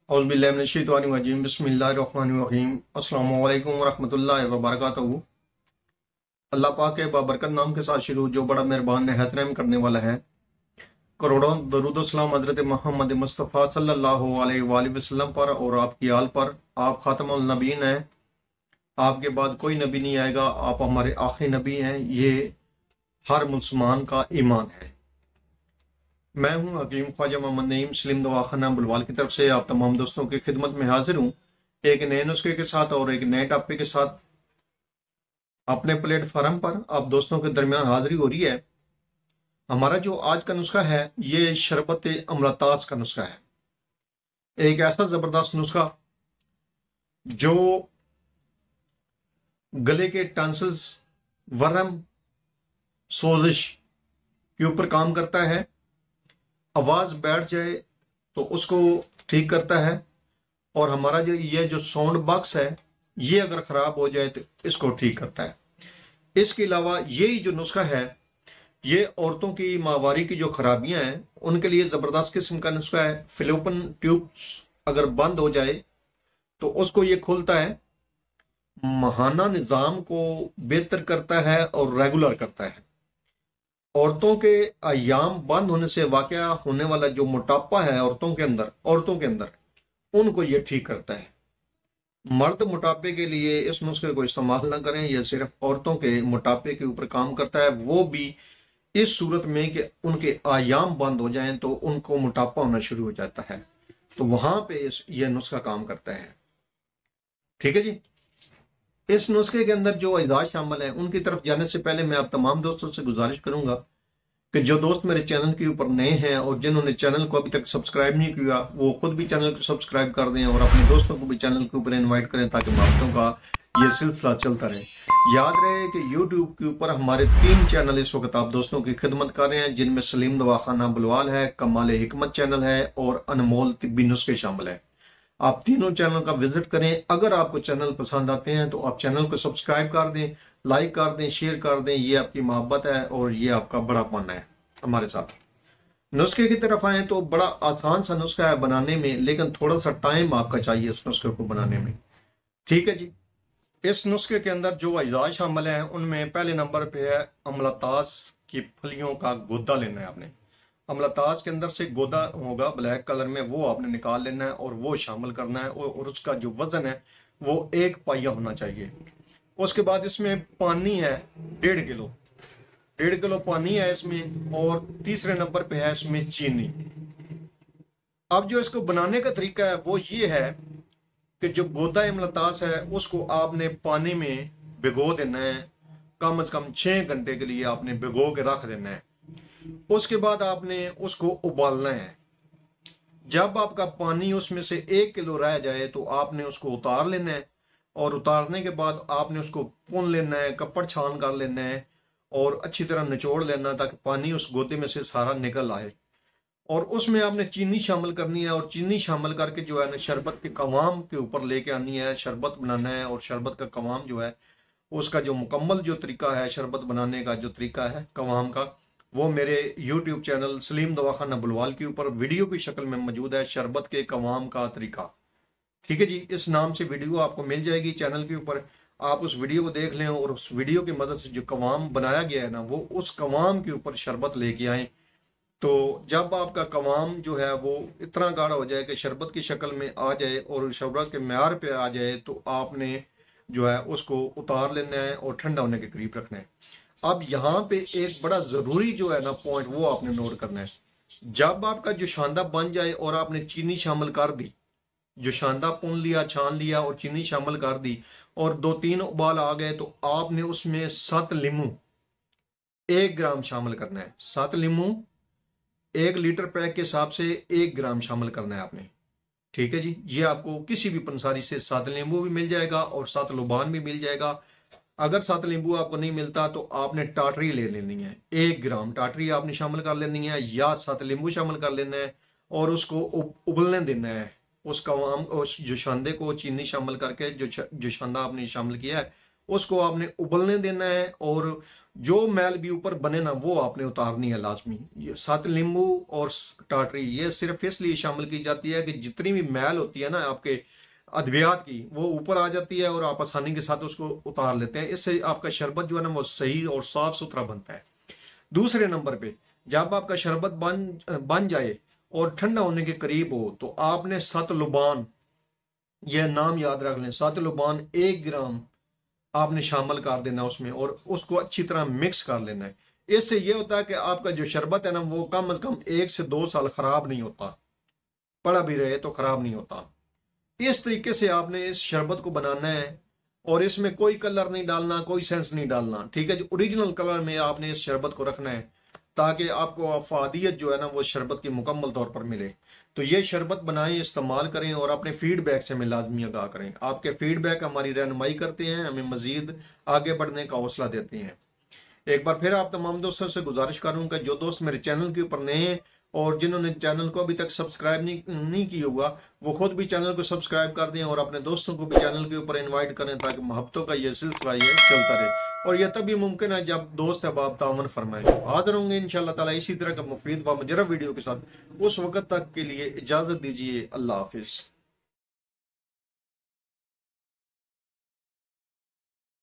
औज़ुबिल्लाहि बिस्मिल्लाहिर्रहमानिर्रहीम अस्सलामु अलैकुम वरहमतुल्लाहि वबरकातुहू। अल्लाह पाक के बाबरकत नाम के साथ शुरू जो बड़ा मेहरबान नहायत रहम करने वाला है। करोड़ों दरूद और सलाम हज़रत मोहम्मद मुस्तफ़ा सल्लल्लाहु अलैहि वसल्लम पर और आपकी आल पर। आप खातमुल नबीन हैं, आपके बाद कोई नबी नहीं आएगा, आप हमारे आखिरी नबी हैं। ये हर मुसलमान का ईमान है। मैं हूं हकीम ख्वाजा मोहम्मद नईम सलीम दवाखाना बुलवाल की तरफ से आप तमाम दोस्तों की खिदमत में हाजिर हूं, एक नए नुस्खे के साथ और एक नए टॉपिक के साथ। अपने प्लेटफॉर्म पर आप दोस्तों के दरमियान हाजिरी हो रही है। हमारा जो आज का नुस्खा है ये शरबत अमलतास का नुस्खा है। एक ऐसा जबरदस्त नुस्खा जो गले के टॉन्सिल्स, वर्म, सोजिश के ऊपर काम करता है। आवाज बैठ जाए तो उसको ठीक करता है। और हमारा जो साउंड बॉक्स है ये अगर खराब हो जाए तो इसको ठीक करता है। इसके अलावा यही जो नुस्खा है ये औरतों की माहवारी की जो खराबियां हैं उनके लिए जबरदस्त किस्म का नुस्खा है। फिलोपन ट्यूब अगर बंद हो जाए तो उसको ये खोलता है, माहाना निजाम को बेहतर करता है और रेगुलर करता है। औरतों के अयाम बंद होने से वाकया होने वाला जो मोटापा है औरतों के अंदर उनको ये ठीक करता है। मर्द मोटापे के लिए इस नुस्खे को इस्तेमाल ना करें, यह सिर्फ औरतों के मोटापे के ऊपर काम करता है, वो भी इस सूरत में कि उनके आयाम बंद हो जाएं तो उनको मोटापा होना शुरू हो जाता है, तो वहां पे यह नुस्खा काम करता है। ठीक है जी। इस नुस्खे के अंदर जो अज़ा शामिल है उनकी तरफ जाने से पहले मैं आप तमाम दोस्तों से गुजारिश करूंगा कि जो दोस्त मेरे चैनल के ऊपर नए हैं और जिन्होंने चैनल को अभी तक सब्सक्राइब नहीं किया वो खुद भी चैनल को सब्सक्राइब कर दें और अपने दोस्तों को भी चैनल के ऊपर इनवाइट करें ताकि बातों का ये सिलसिला चलता रहे। याद रहे कि यूट्यूब के ऊपर हमारे 3 चैनल इस वक्त आप दोस्तों की खिदमत कर रहे हैं, जिनमें सलीम दवाखाना बुलवाल है, कमाल हिकमत चैनल है और अनमोल तिब्बी नुस्खे शामिल है। आप तीनों चैनल का विजिट करें। अगर आपको चैनल पसंद आते हैं तो आप चैनल को सब्सक्राइब कर दें, लाइक कर दें, शेयर कर दें। ये आपकी मोहब्बत है और ये आपका बड़ापन है हमारे साथ। नुस्खे की तरफ आए तो बड़ा आसान सा नुस्खा है बनाने में, लेकिन थोड़ा सा टाइम आपका चाहिए उस नुस्खे को बनाने में। ठीक है जी। इस नुस्खे के अंदर जो अज्जा शामिल हैं उनमें पहले नंबर पे है अमलतास की फलियों का गोदा लेना है आपने। अमलतास के अंदर से गोदा होगा ब्लैक कलर में, वो आपने निकाल लेना है और वो शामिल करना है और उसका जो वजन है वो 1 पाइया होना चाहिए। उसके बाद इसमें पानी है 1.5 किलो, 1.5 किलो पानी है इसमें। और तीसरे नंबर पे है इसमें चीनी। अब जो इसको बनाने का तरीका है वो ये है कि जो गोदा इमलतास है उसको आपने पानी में भिगो देना है, कम से कम 6 घंटे के लिए आपने भिगो के रख देना है। उसके बाद आपने उसको उबालना है। जब आपका पानी उसमें से 1 किलो रह जाए तो आपने उसको उतार लेना है और उतारने के बाद आपने उसको पुन लेना है, कपड़ छान कर लेना है और अच्छी तरह निचोड़ लेना ताकि पानी उस गोते में से सारा निकल आए। और उसमें आपने चीनी शामिल करनी है और चीनी शामिल करके जो है ना शरबत के कवाम के ऊपर लेके आनी है, शरबत बनाना है। और शरबत का कवाम जो है उसका जो मुकम्मल जो तरीका है शरबत बनाने का जो तरीका है कवाम का, वो मेरे YouTube चैनल सलीम दवाखाना बुलवाल के ऊपर वीडियो की शक्ल में मौजूद है, शरबत के कवाम का तरीका। ठीक है जी। इस नाम से वीडियो आपको मिल जाएगी चैनल के ऊपर। आप उस वीडियो को देख लें और उस वीडियो की मदद से जो कवाम बनाया गया है ना वो उस कवाम के ऊपर शरबत लेके आए। तो जब आपका कवाम जो है वो इतना गाढ़ा हो जाए कि शरबत की शक्ल में आ जाए और शरबत के म्यार पे आ जाए तो आपने जो है उसको उतार लेना है और ठंडा होने के करीब रखना है। अब यहाँ पे एक बड़ा जरूरी जो है ना पॉइंट वो आपने नोट करना है। जब आपका जो शांदा बन जाए और आपने चीनी शामिल कर दी, जो शांदा पुन लिया, छान लिया और चीनी शामिल कर दी और 2-3 उबाल आ गए तो आपने उसमें 7 लीमू 1 ग्राम शामिल करना है। 7 लीमू 1 लीटर पैक के हिसाब से 1 ग्राम शामिल करना है आपने। ठीक है जी। ये आपको किसी भी पंसारी से 7 नींबू भी मिल जाएगा और 7 लुबान भी मिल जाएगा। अगर 7 नींबू आपको नहीं मिलता तो आपने टाटरी ले लेनी है, 1 ग्राम टाटरी आपने शामिल कर लेनी है या 7 नींबू शामिल कर लेना है और उसको उबलने देना है। उस कवाम उस जो शांदे को चीनी शामिल करके जो शांदा आपने शामिल किया है उसको आपने उबलने देना है। और जो मैल भी ऊपर बने ना वो आपने उतारनी है लाजमी। ये साथ नींबू और टाटरी ये सिर्फ इसलिए शामिल की जाती है कि जितनी भी मैल होती है ना आपके अद्वियात की वो ऊपर आ जाती है और आप आसानी के साथ उसको उतार लेते हैं। इससे आपका शरबत जो है ना वो सही और साफ सुथरा बनता है। दूसरे नंबर पे जब आपका शरबत बन जाए और ठंडा होने के करीब हो तो आपने सतलुबान, यह नाम याद रख लें, सतलुबान 1 ग्राम आपने शामिल कर देना उसमें और उसको अच्छी तरह मिक्स कर लेना है। इससे यह होता है कि आपका जो शरबत है ना वो कम से कम 1 से 2 साल खराब नहीं होता, पड़ा भी रहे तो खराब नहीं होता। इस तरीके से आपने इस शरबत को बनाना है और इसमें कोई कलर नहीं डालना, कोई सेंस नहीं डालना, ठीक है। जो ओरिजिनल कलर में आपने इस शरबत को रखना है ताकि आपको अफादियत जो है ना वो शरबत की मुकम्मल तौर पर मिले। तो ये शरबत बनाएं, इस्तेमाल करें और अपने फीडबैक से हमें लाजमी आगाह करें। आपके फीडबैक हमारी रहनुमाई करते हैं, हमें मजीद आगे बढ़ने का हौसला देते हैं। एक बार फिर आप तमाम दोस्तों से गुजारिश करूंगा, जो दोस्त मेरे चैनल के ऊपर नए हैं और जिन्होंने चैनल को अभी तक सब्सक्राइब नहीं किया हुआ वो खुद भी चैनल को सब्सक्राइब कर दें और अपने दोस्तों को भी चैनल के ऊपर इनवाइट करें ताकि मोहब्बतों का ये सिलसिला ये चलता रहे। और यह तभी मुमकिन है जब दोस्त अहबाब तावन फरमाएं। हाजिर होंगे इंशाअल्लाह ताला इसी तरह का मुफीद व मुजरब वीडियो के साथ। उस वक्त तक के लिए इजाजत दीजिए। अल्लाह हाफिज।